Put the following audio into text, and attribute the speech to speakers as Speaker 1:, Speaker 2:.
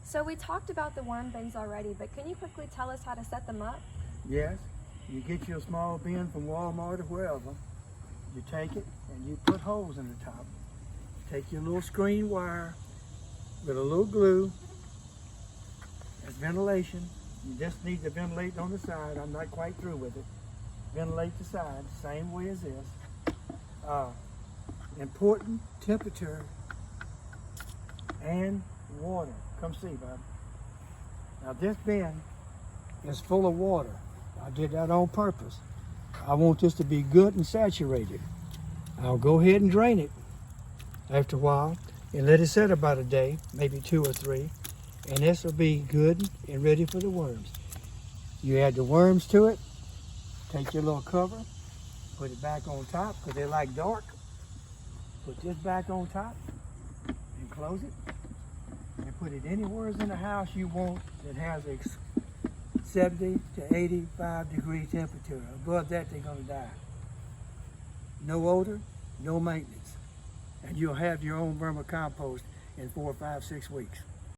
Speaker 1: So we talked about the worm bins already, but can you quickly tell us how to set them up?
Speaker 2: Yes, you get your small bin from Walmart or wherever. You take it and you put holes in the top. Take your little screen wire with a little glue. That's ventilation. You just need to ventilate on the side. I'm not quite through with it. Ventilate the side, same way as this. Important temperature and water. Come see, bud. Now this bin is full of water. I did that on purpose. I want this to be good and saturated. I'll go ahead and drain it after a while and let it set about a day, maybe 2 or 3, and this will be good and ready for the worms. You add the worms to it, take your little cover, put it back on top because they like dark. Put this back on top and close it and put it anywhere in the house you want that has a 70 to 85 degree temperature. Above that, they're going to die. No odor, no maintenance. And you'll have your own vermicompost in 4, 5, 6 weeks.